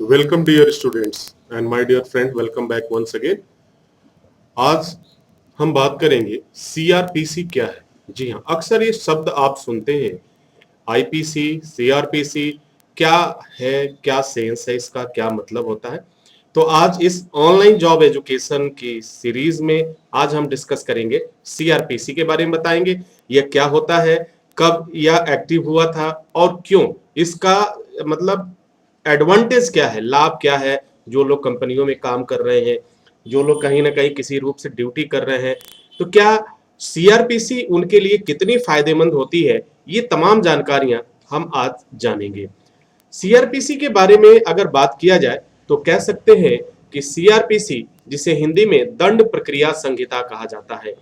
Welcome dear students and my dear friend, welcome back once again. आज हम बात करेंगे सीआरपीसी क्या है। जी हाँ, अक्सर ये शब्द आप सुनते हैं, आईपीसी, सीआरपीसी क्या है, क्या सेंस है इसका, क्या मतलब होता है। तो आज इस ऑनलाइन जॉब एजुकेशन की सीरीज में आज हम डिस्कस करेंगे सीआरपीसी के बारे में, बताएंगे यह क्या होता है, कब यह एक्टिव हुआ था और क्यों, इसका मतलब एडवांटेज क्या है, लाभ क्या है। जो लोग कंपनियों में काम कर रहे हैं, जो लोग कहीं ना कहीं किसी रूप से ड्यूटी कर रहे हैं, तो क्या सीआरपीसी उनके लिए कितनी फायदेमंद होती है, ये तमाम जानकारियां हम आज जानेंगे। सीआरपीसी के बारे में अगर बात किया जाए तो कह सकते हैं कि सीआरपीसी, जिसे हिंदी में दंड प्रक्रिया संहिता कहा जाता है,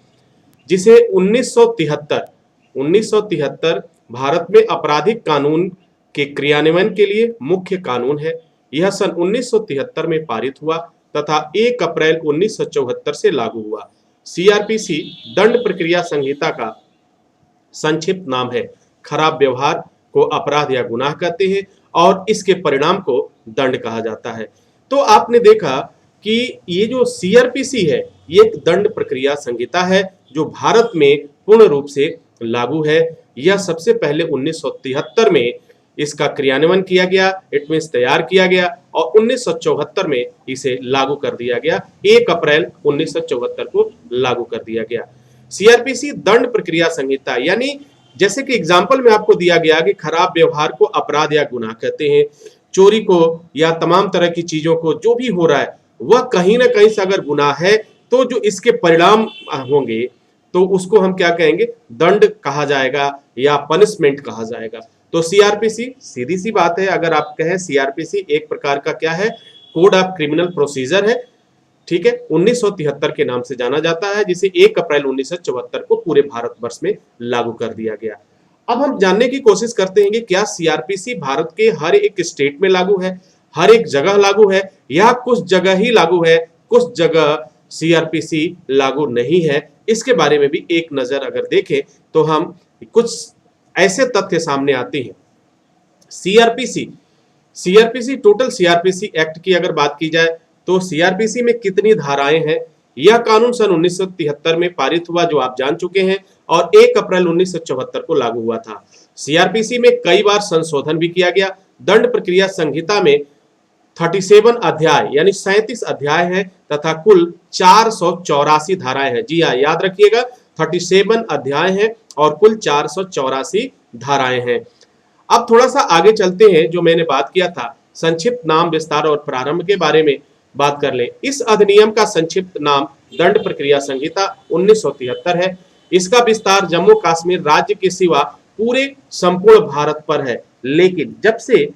जिसे 1973 भारत में आपराधिक कानून के क्रियान्वयन के लिए मुख्य कानून है। यह सन 1973 में पारित हुआ तथा 1 अप्रैल 1974 से लागू हुआ। सीआरपीसी दंड प्रक्रिया संहिता का संक्षिप्त नाम है। खराब व्यवहार को अपराध या गुनाह कहते हैं और इसके परिणाम को दंड कहा जाता है। तो आपने देखा कि ये जो सीआरपीसी है, ये एक दंड प्रक्रिया संहिता है जो भारत में पूर्ण रूप से लागू है। यह सबसे पहले 1973 में इसका क्रियान्वयन किया गया, इट मीन्स तैयार किया गया और 1974 में इसे लागू कर दिया गया। 1 अप्रैल 1974 को लागू कर दिया गया। सीआरपीसी दंड प्रक्रिया संहिता, यानी जैसे कि एग्जाम्पल में आपको दिया गया कि खराब व्यवहार को अपराध या गुनाह कहते हैं। चोरी को या तमाम तरह की चीजों को जो भी हो रहा है वह कहीं ना कहीं से अगर गुनाह है तो जो इसके परिणाम होंगे तो उसको हम क्या कहेंगे, दंड कहा जाएगा या पनिशमेंट कहा जाएगा। तो सीआरपीसी सीधी सी बात है, अगर आप कहें सीआरपीसी एक प्रकार का क्या है, कोड ऑफ क्रिमिनल प्रोसीजर है। ठीक है, 1973 के नाम से जाना जाता है, जिसे 1 अप्रैल 1974 को पूरे भारतवर्ष में लागू कर दिया गया। अब हम जानने की कोशिश करते हैं कि क्या सीआरपीसी भारत के हर एक स्टेट में लागू है, हर एक जगह लागू है, या कुछ जगह ही लागू है, कुछ जगह सीआरपीसी लागू नहीं है। इसके बारे में भी एक नजर अगर देखें तो हम कुछ ऐसे तथ्य सामने आते हैं। सीआरपीसी टोटल सीआरपीसी एक्ट की अगर बात की जाए तो सीआरपीसी में कितनी धाराएं हैं। यह कानून सन 1973 में पारित हुआ, जो आप जान चुके हैं, और 1 अप्रैल 1974 को लागू हुआ था। सीआरपीसी में कई बार संशोधन भी किया गया। दंड प्रक्रिया संहिता में 37 अध्याय यानी 37 अध्याय हैं तथा कुल 484 धाराएं हैं। जी हाँ, याद रखिएगा, 37 अध्याय हैं और कुल 484 धाराएं हैं। अब थोड़ा सा आगे चलते हैं, जो मैंने बात किया था संक्षिप्त नाम, विस्तार और प्रारंभ के बारे में बात कर लें। इस अधिनियम का संक्षिप्त नाम दंड प्रक्रिया संहिता 1973 है। इसका विस्तार जम्मू कश्मीर राज्य के सिवा पूरे संपूर्ण भारत पर है, लेकिन जब से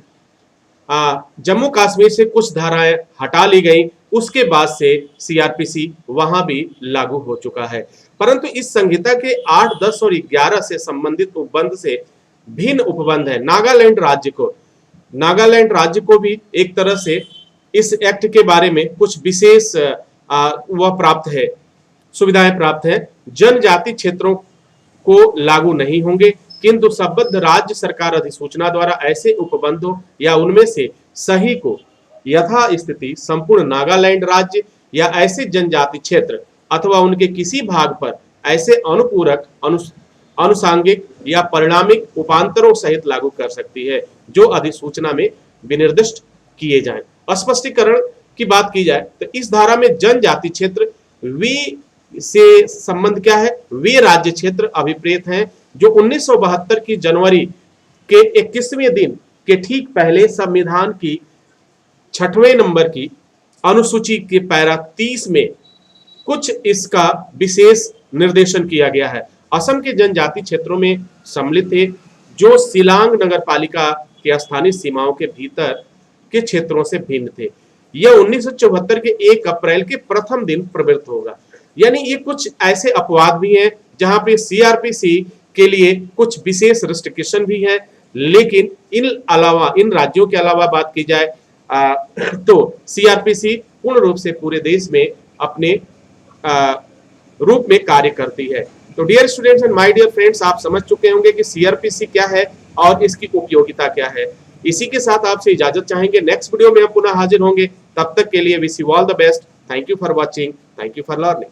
जम्मू कश्मीर से कुछ धाराएं हटा ली गई, उसके बाद से सीआरपीसी वहां भी लागू हो चुका है। परंतु इस संहिता के 8, 10 और 11 से संबंधित उपबंध से भिन्न उपबंध है। नागालैंड राज्य को भी एक तरह से इस एक्ट के बारे में कुछ विशेष वह प्राप्त है, सुविधाएं प्राप्त है। जनजाति क्षेत्रों को लागू नहीं होंगे, किंतु संबद्ध राज्य सरकार अधिसूचना द्वारा ऐसे उपबंधों या उनमें से सही को यथा स्थिति संपूर्ण नागालैंड राज्य या ऐसे जनजाति क्षेत्र अथवा उनके किसी भाग पर ऐसे अनुपूरक, अनुसांगिक या परिणामिक उपांतरों सहित लागू कर सकती है, जो अधिसूचना में विनिर्दिष्ट किए जाएं। स्पष्टीकरण की बात की जाए तो इस धारा में जनजाति क्षेत्र वे से संबंध क्या है, वे राज्य क्षेत्र अभिप्रेत हैं जो 1972 की जनवरी के 21वें दिन के ठीक पहले संविधान की 6वें नंबर की अनुसूची के पैरा 30 में कुछ इसका विशेष निर्देशन किया गया है। असम के जनजाति क्षेत्रों में सम्मिलित थे, जो शिलांग नगरपालिका के स्थानीय सीमाओं के भीतर के क्षेत्रों से भिन्न थे। यह 1974 के 1 अप्रैल के प्रथम दिन प्रवृत्त होगा। यानी ये कुछ ऐसे अपवाद भी हैं जहां पे सीआरपीसी के लिए कुछ विशेष रिस्ट्रिक्शन भी है, लेकिन इन राज्यों के अलावा बात की जाए तो सीआरपीसी पूर्ण रूप से पूरे देश में अपने रूप में कार्य करती है। तो dear students and my dear friends, आप समझ चुके होंगे कि सीआरपीसी क्या है और इसकी उपयोगिता क्या है। इसी के साथ आपसे इजाजत चाहेंगे, नेक्स्ट वीडियो में हम पुनः हाजिर होंगे। तब तक के लिए wish you all the best. Thank you for watching, thank you for learning.